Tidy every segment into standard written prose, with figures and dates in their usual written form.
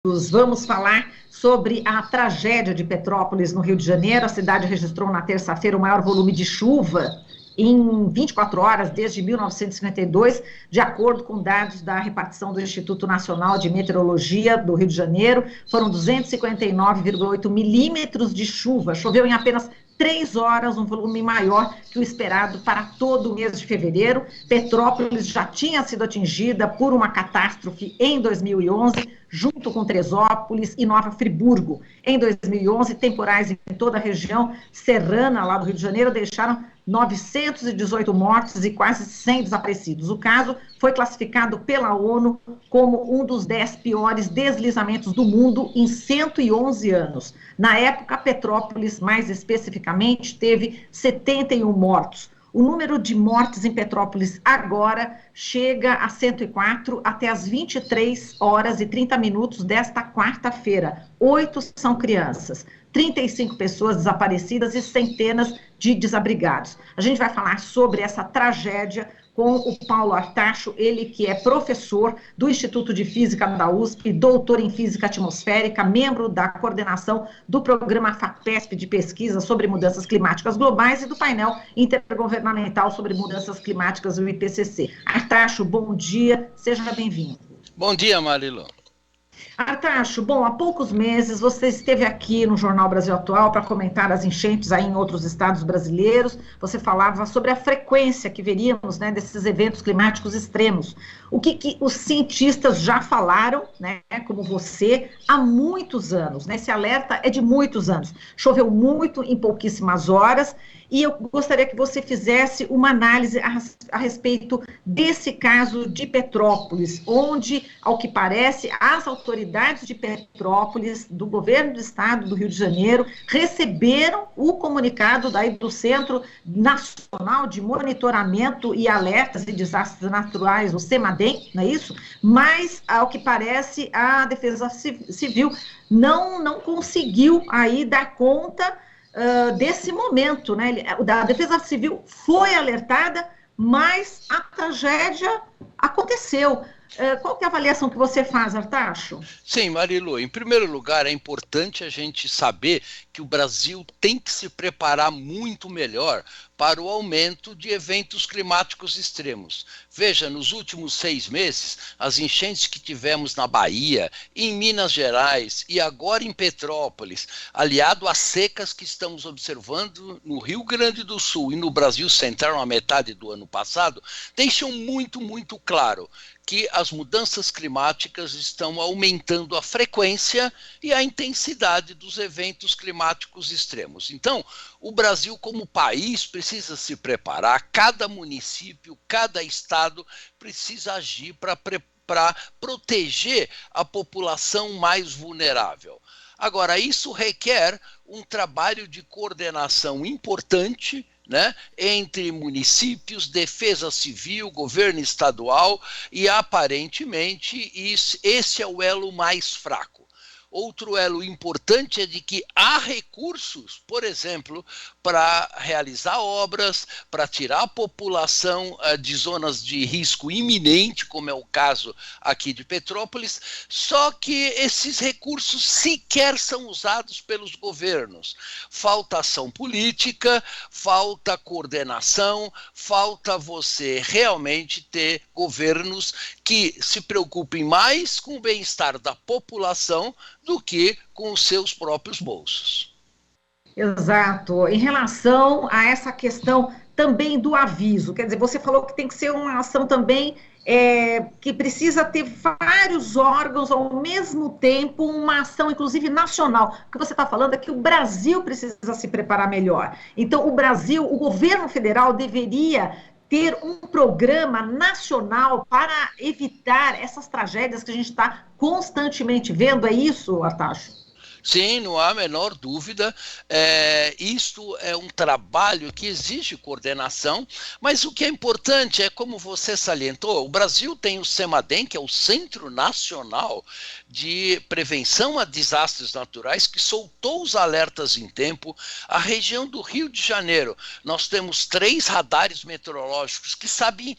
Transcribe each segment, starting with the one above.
Vamos falar sobre a tragédia de Petrópolis, no Rio de Janeiro. A cidade registrou na terça-feira o maior volume de chuva em 24 horas desde 1952, de acordo com dados da repartição do Instituto Nacional de Meteorologia do Rio de Janeiro. Foram 259,8 milímetros de chuva. Choveu em apenas 3 horas, um volume maior que o esperado para todo o mês de fevereiro. Petrópolis já tinha sido atingida por uma catástrofe em 2011, junto com Teresópolis e Nova Friburgo. Em 2011, temporais em toda a região serrana lá do Rio de Janeiro deixaram 918 mortos e quase 100 desaparecidos. O caso foi classificado pela ONU como um dos 10 piores deslizamentos do mundo em 111 anos. Na época, Petrópolis, mais especificamente, teve 71 mortos. O número de mortes em Petrópolis agora chega a 104 até as 23 horas e 30 minutos desta quarta-feira. 8 são crianças, 35 pessoas desaparecidas e centenas de desabrigados. A gente vai falar sobre essa tragédia com o Paulo Artacho, ele que é professor do Instituto de Física da USP, doutor em Física Atmosférica, membro da coordenação do programa FAPESP de pesquisa sobre mudanças climáticas globais e do painel intergovernamental sobre mudanças climáticas, o IPCC. Artacho, bom dia, seja bem-vindo. Bom dia, Marilu. Artacho, bom, há poucos meses você esteve aqui no Jornal Brasil Atual para comentar as enchentes aí em outros estados brasileiros. Você falava sobre a frequência que veríamos, né, desses eventos climáticos extremos. O que os cientistas já falaram, né, como você, há muitos anos, né? Esse alerta é de muitos anos. Choveu muito em pouquíssimas horas. E eu gostaria que você fizesse uma análise a respeito desse caso de Petrópolis, onde, ao que parece, as autoridades de Petrópolis, do governo do estado do Rio de Janeiro, receberam o comunicado daí do Centro Nacional de Monitoramento e Alertas de Desastres Naturais, o CEMADEM, não é isso? Mas, ao que parece, a Defesa Civil não conseguiu aí dar conta desse momento, né? A Defesa Civil foi alertada, mas a tragédia aconteceu. Qual que é a avaliação que você faz, Artacho? Sim, Marilu, em primeiro lugar, é importante a gente saber que o Brasil tem que se preparar muito melhor para o aumento de eventos climáticos extremos. Veja, nos últimos 6 meses, as enchentes que tivemos na Bahia, em Minas Gerais e agora em Petrópolis, aliado às secas que estamos observando no Rio Grande do Sul e no Brasil Central na metade do ano passado, deixam muito claro que as mudanças climáticas estão aumentando a frequência e a intensidade dos eventos climáticos extremos. Então, o Brasil como país precisa se preparar, cada município, cada estado precisa agir para proteger a população mais vulnerável. Agora, isso requer um trabalho de coordenação importante, né, entre municípios, defesa civil, governo estadual e, aparentemente, esse é o elo mais fraco. Outro elo importante é de que há recursos, por exemplo, para realizar obras, para tirar a população de zonas de risco iminente, como é o caso aqui de Petrópolis, só que esses recursos sequer são usados pelos governos. Falta ação política, falta coordenação, falta você realmente ter governos que se preocupem mais com o bem-estar da população do que com os seus próprios bolsos. Exato. Em relação a essa questão também do aviso, quer dizer, você falou que tem que ser uma ação também que precisa ter vários órgãos ao mesmo tempo, uma ação inclusive nacional. O que você está falando é que o Brasil precisa se preparar melhor. Então, o governo federal deveria ter um programa nacional para evitar essas tragédias que a gente está constantemente vendo. É isso, Artacho? Sim, não há a menor dúvida. Isto é um trabalho que exige coordenação, mas o que é importante é, como você salientou, o Brasil tem o CEMADEM, que é o Centro Nacional de Prevenção a Desastres Naturais, que soltou os alertas em tempo. A região do Rio de Janeiro, nós temos 3 radares meteorológicos que sabem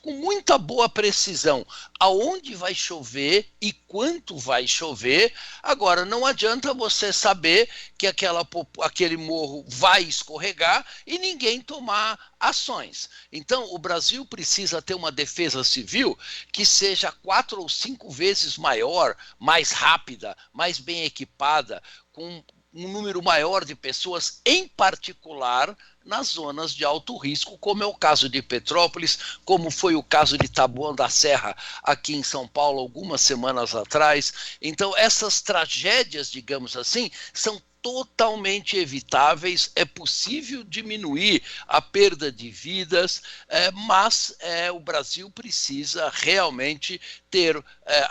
com muita boa precisão aonde vai chover e quanto vai chover. Agora, não adianta você saber que aquele morro vai escorregar e ninguém tomar ações. Então, o Brasil precisa ter uma defesa civil que seja 4 ou 5 vezes maior, mais rápida, mais bem equipada, com um número maior de pessoas, em particular nas zonas de alto risco, como é o caso de Petrópolis, como foi o caso de Taboão da Serra, aqui em São Paulo, algumas semanas atrás. Então, essas tragédias, digamos assim, são totalmente evitáveis. É possível diminuir a perda de vidas, mas o Brasil precisa realmente ter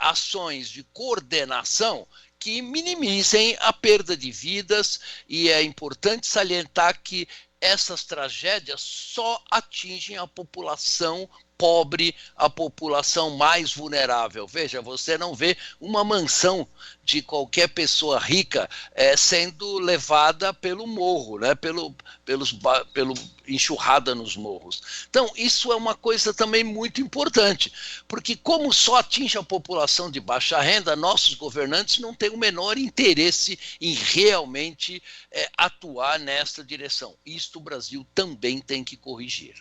ações de coordenação que minimizem a perda de vidas, e é importante salientar que essas tragédias só atingem a população pobre, a população mais vulnerável. Veja, você não vê uma mansão de qualquer pessoa rica sendo levada pelo morro, né? pelo enxurrada nos morros. Então, isso é uma coisa também muito importante, porque como só atinge a população de baixa renda, nossos governantes não têm o menor interesse em realmente atuar nessa direção. Isto o Brasil também tem que corrigir.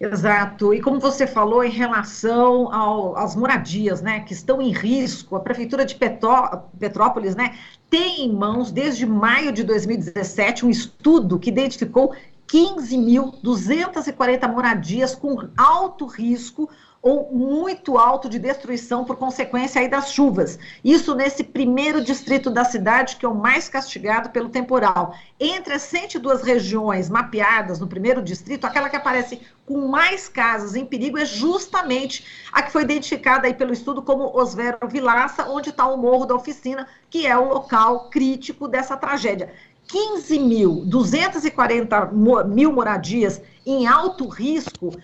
Exato, e como você falou em relação às moradias, né, que estão em risco, a Prefeitura de Petrópolis, né, tem em mãos, desde maio de 2017, um estudo que identificou 15.240 moradias com alto risco ou muito alto de destruição por consequência aí das chuvas. Isso nesse primeiro distrito da cidade, que é o mais castigado pelo temporal. Entre as 102 regiões mapeadas no primeiro distrito, aquela que aparece com mais casas em perigo é justamente a que foi identificada aí pelo estudo como Osvero Vilaça, onde está o Morro da Oficina, que é o local crítico dessa tragédia. 15.240 moradias em alto risco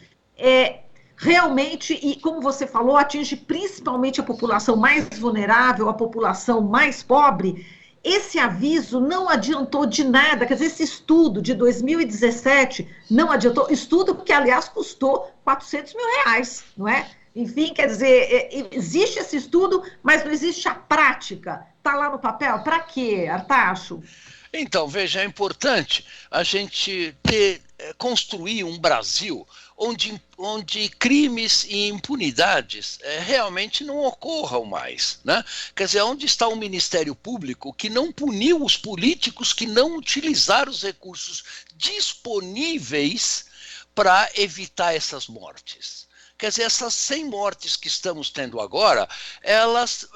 realmente, e como você falou, atinge principalmente a população mais vulnerável, a população mais pobre. Esse aviso não adiantou de nada, quer dizer, esse estudo de 2017 não adiantou, estudo que, aliás, custou R$400 mil, não é? Enfim, quer dizer, existe esse estudo, mas não existe a prática. Está lá no papel? Para quê, Artacho? Então, veja, é importante a gente construir um Brasil onde crimes e impunidades realmente não ocorram mais, né? Quer dizer, onde está o Ministério Público que não puniu os políticos que não utilizaram os recursos disponíveis para evitar essas mortes? Quer dizer, essas 100 mortes que estamos tendo agora, elas,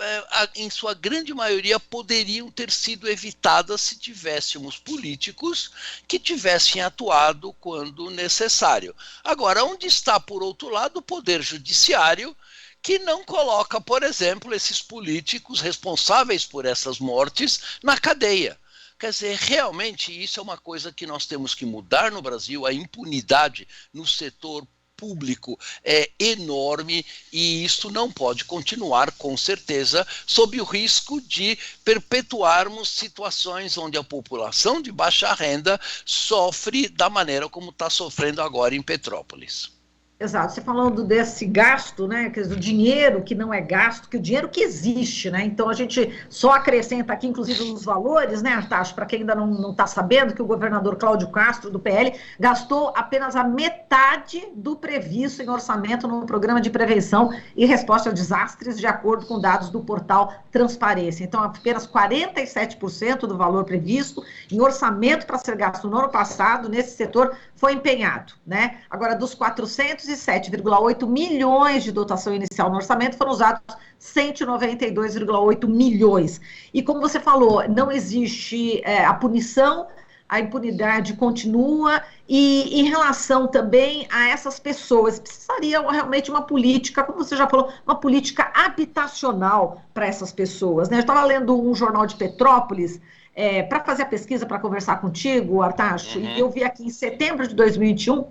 em sua grande maioria, poderiam ter sido evitadas se tivéssemos políticos que tivessem atuado quando necessário. Agora, onde está, por outro lado, o Poder Judiciário, que não coloca, por exemplo, esses políticos responsáveis por essas mortes na cadeia? Quer dizer, realmente isso é uma coisa que nós temos que mudar no Brasil. A impunidade no setor público é enorme e isso não pode continuar, com certeza, sob o risco de perpetuarmos situações onde a população de baixa renda sofre da maneira como está sofrendo agora em Petrópolis. Exato, você falando desse gasto, né, quer dizer, o dinheiro que não é gasto, que o dinheiro que existe, né, então a gente só acrescenta aqui, inclusive, os valores, né, Artacho, para quem ainda não está sabendo, que o governador Cláudio Castro, do PL, gastou apenas a metade do previsto em orçamento no Programa de Prevenção e Resposta a Desastres, de acordo com dados do portal Transparência. Então, apenas 47% do valor previsto em orçamento para ser gasto no ano passado, nesse setor, foi empenhado, né? Agora, dos 407,8 milhões de dotação inicial no orçamento, foram usados 192,8 milhões. E como você falou, não existe a punição, a impunidade continua, e em relação também a essas pessoas, precisaria realmente uma política, como você já falou, uma política habitacional para essas pessoas, né? Eu estava lendo um jornal de Petrópolis, para fazer a pesquisa, para conversar contigo, Artacho, e eu vi aqui em setembro de 2021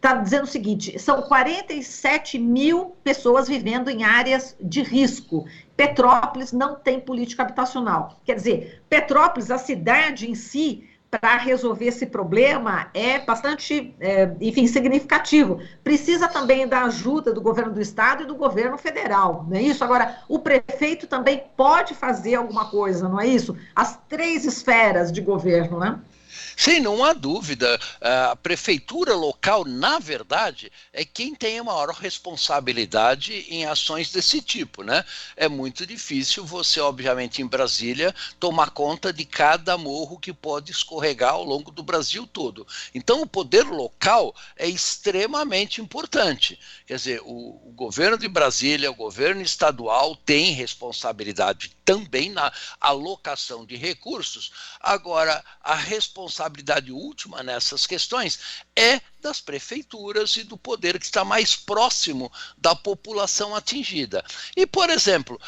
está dizendo o seguinte, são 47 mil pessoas vivendo em áreas de risco. Petrópolis não tem política habitacional. Quer dizer, Petrópolis, a cidade em si, para resolver esse problema é bastante, enfim, significativo. Precisa também da ajuda do governo do estado e do governo federal, não é isso? Agora, o prefeito também pode fazer alguma coisa, não é isso? As 3 esferas de governo, né? Sim, não há dúvida. A prefeitura local, na verdade, é quem tem a maior responsabilidade em ações desse tipo, né? É muito difícil você, obviamente, em Brasília, tomar conta de cada morro que pode escorregar ao longo do Brasil todo. Então, o poder local é extremamente importante. Quer dizer, o governo de Brasília, o governo estadual tem responsabilidade também na alocação de recursos. Agora, a responsabilidade última nessas questões é das prefeituras e do poder que está mais próximo da população atingida. E, por exemplo,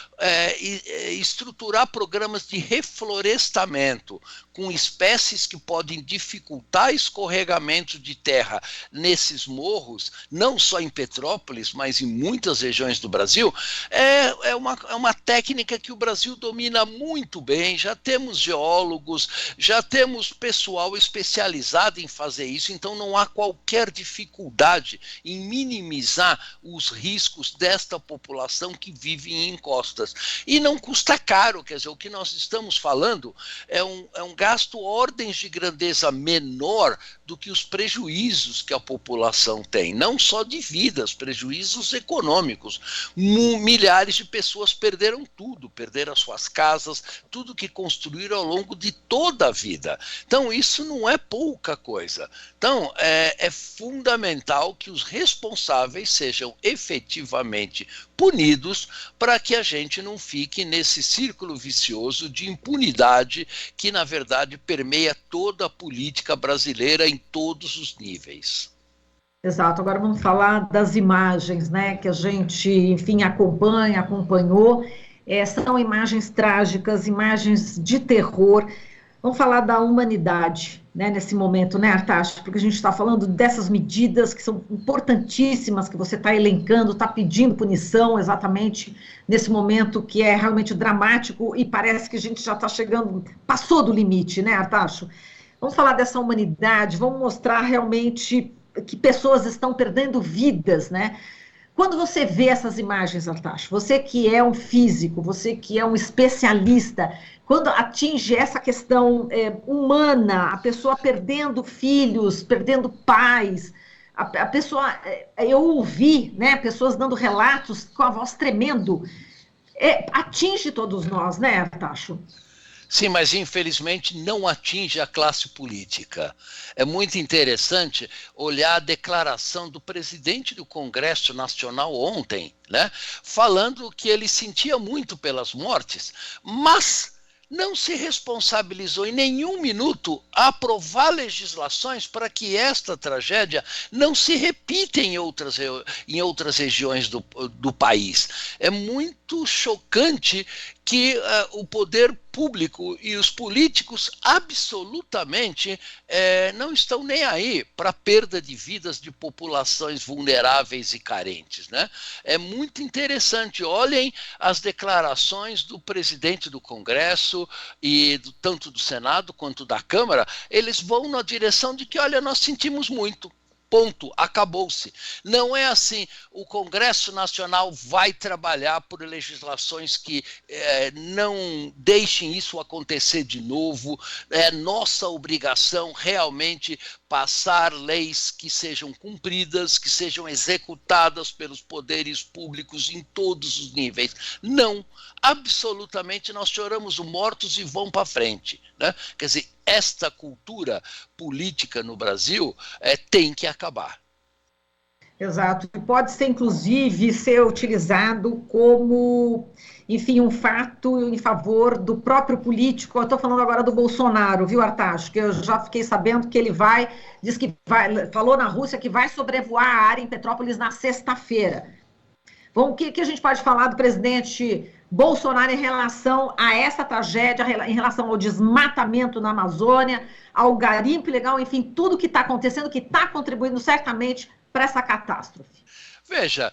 estruturar programas de reflorestamento com espécies que podem dificultar escorregamento de terra nesses morros, não só em Petrópolis, mas em muitas regiões do Brasil, é uma técnica que o Brasil domina muito bem. Já temos geólogos, já temos pessoal especializado em fazer isso, então não há qualquer dificuldade em minimizar os riscos desta população que vive em encostas. E não custa caro, quer dizer, o que nós estamos falando é um gasto ordens de grandeza menor do que os prejuízos que a população tem, não só de vidas, prejuízos econômicos. Milhares de pessoas perderam tudo, perderam as suas casas, tudo que construíram ao longo de toda a vida. Então, isso não é pouca coisa. Então, é fundamental que os responsáveis sejam efetivamente punidos para que a gente não fique nesse círculo vicioso de impunidade que, na verdade, permeia toda a política brasileira em todos os níveis. Exato, agora vamos falar das imagens, né, que a gente, enfim, acompanhou, são imagens trágicas, imagens de terror. Vamos falar da humanidade, né, nesse momento, né, Artacho? Porque a gente está falando dessas medidas que são importantíssimas, que você está elencando, está pedindo punição exatamente nesse momento que é realmente dramático e parece que a gente já está chegando, passou do limite, né, Artacho? Vamos falar dessa humanidade, vamos mostrar realmente que pessoas estão perdendo vidas, né? Quando você vê essas imagens, Artacho, você que é um físico, você que é um especialista, quando atinge essa questão humana, a pessoa perdendo filhos, perdendo pais, a pessoa, eu ouvi, né, pessoas dando relatos com a voz tremendo, atinge todos nós, né, Artacho? Sim, mas infelizmente não atinge a classe política. É muito interessante olhar a declaração do presidente do Congresso Nacional ontem, né, falando que ele sentia muito pelas mortes, mas não se responsabilizou em nenhum minuto a aprovar legislações para que esta tragédia não se repita em outras regiões do país. É muito chocante que o poder público e os políticos absolutamente não estão nem aí para a perda de vidas de populações vulneráveis e carentes, né? É muito interessante. Olhem as declarações do presidente do Congresso e tanto do Senado quanto da Câmara. Eles vão na direção de que, olha, nós sentimos muito. Ponto, acabou-se. Não é assim, o Congresso Nacional vai trabalhar por legislações que não deixem isso acontecer de novo. É nossa obrigação realmente passar leis que sejam cumpridas, que sejam executadas pelos poderes públicos em todos os níveis. Não, absolutamente nós choramos os mortos e vão para frente, né? Quer dizer, esta cultura política no Brasil tem que acabar. Exato. Pode ser, inclusive, ser utilizado como, enfim, um fato em favor do próprio político. Eu estou falando agora do Bolsonaro, viu, Artacho? Que eu já fiquei sabendo que ele diz que vai, falou na Rússia que vai sobrevoar a área em Petrópolis na sexta-feira. Bom, o que a gente pode falar do presidente Bolsonaro em relação a essa tragédia, em relação ao desmatamento na Amazônia, ao garimpo ilegal, enfim, tudo que está acontecendo, que está contribuindo certamente para essa catástrofe? Veja,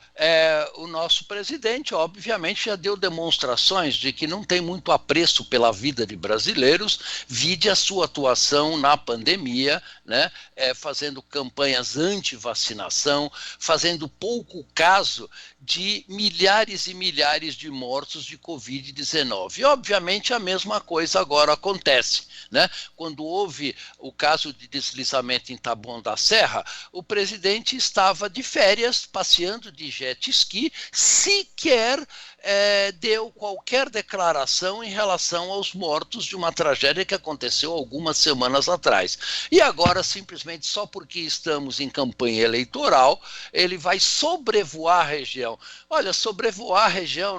o nosso presidente, obviamente, já deu demonstrações de que não tem muito apreço pela vida de brasileiros, vide a sua atuação na pandemia, né, fazendo campanhas anti-vacinação, fazendo pouco caso de milhares e milhares de mortos de Covid-19. E, obviamente, a mesma coisa agora acontece, né? Quando houve o caso de deslizamento em Taboão da Serra, o presidente estava de férias, passeando de jet ski, sequer deu qualquer declaração em relação aos mortos de uma tragédia que aconteceu algumas semanas atrás. E agora, simplesmente só porque estamos em campanha eleitoral, ele vai sobrevoar a região. Olha, sobrevoar a região,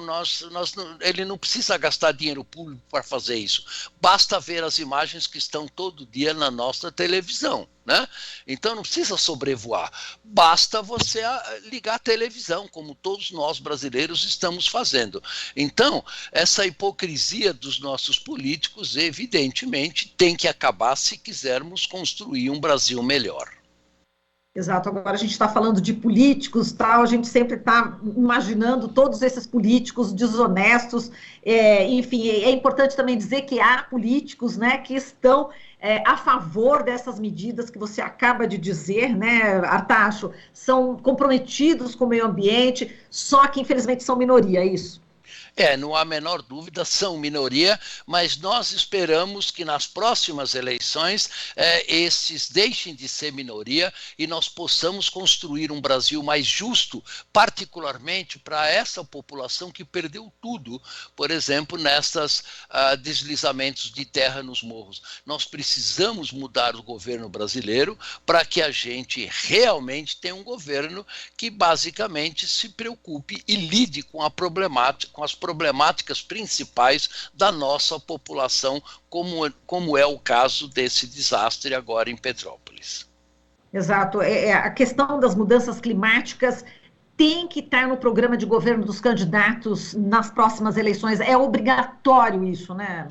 ele não precisa gastar dinheiro público para fazer isso. Basta ver as imagens que estão todo dia na nossa televisão, né? Então não precisa sobrevoar, basta você ligar a televisão, como todos nós brasileiros estamos fazendo. Então, essa hipocrisia dos nossos políticos, evidentemente, tem que acabar se quisermos construir um Brasil melhor. Exato, agora a gente está falando de políticos, tal, a gente sempre está imaginando todos esses políticos desonestos, enfim, é importante também dizer que há políticos, né, que estão a favor dessas medidas que você acaba de dizer, né, Artacho, são comprometidos com o meio ambiente, só que infelizmente são minoria, é isso? Não há a menor dúvida, são minoria, mas nós esperamos que nas próximas eleições esses deixem de ser minoria e nós possamos construir um Brasil mais justo, particularmente para essa população que perdeu tudo, por exemplo, nesses deslizamentos de terra nos morros. Nós precisamos mudar o governo brasileiro para que a gente realmente tenha um governo que basicamente se preocupe e lide com as problemáticas principais da nossa população, como é o caso desse desastre agora em Petrópolis. Exato. A questão das mudanças climáticas tem que estar no programa de governo dos candidatos nas próximas eleições. É obrigatório isso, né?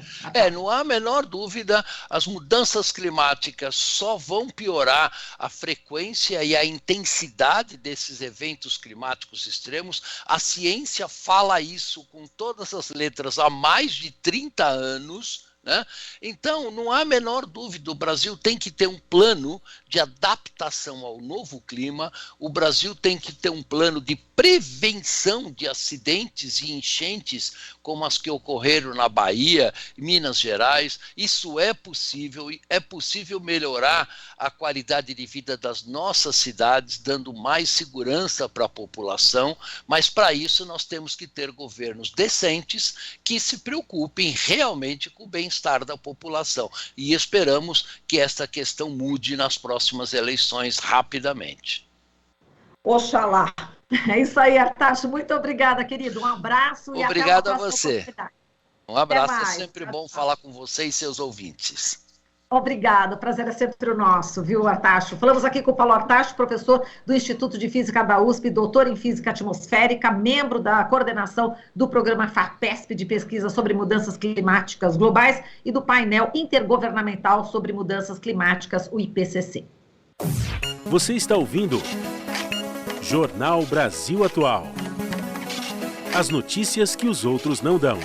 Não há a menor dúvida, as mudanças climáticas só vão piorar a frequência e a intensidade desses eventos climáticos extremos. A ciência fala isso com todas as letras há mais de 30 anos, né? Então, não há a menor dúvida, o Brasil tem que ter um plano de adaptação ao novo clima, o Brasil tem que ter um plano de prevenção de acidentes e enchentes como as que ocorreram na Bahia, Minas Gerais. Isso é possível melhorar a qualidade de vida das nossas cidades, dando mais segurança para a população, mas para isso nós temos que ter governos decentes que se preocupem realmente com o bem-estar da população. E esperamos que esta questão mude nas próximas eleições rapidamente. Oxalá. É isso aí, Artacho. Muito obrigada, querido. Um abraço e obrigado até a você. Um abraço, é sempre bom falar com você e seus ouvintes. Obrigada, o prazer é sempre nosso, viu, Artacho? Falamos aqui com o Paulo Artacho, professor do Instituto de Física da USP, doutor em Física Atmosférica, membro da coordenação do programa FAPESP de pesquisa sobre mudanças climáticas globais e do painel intergovernamental sobre mudanças climáticas, o IPCC. Você está ouvindo Jornal Brasil Atual. As notícias que os outros não dão.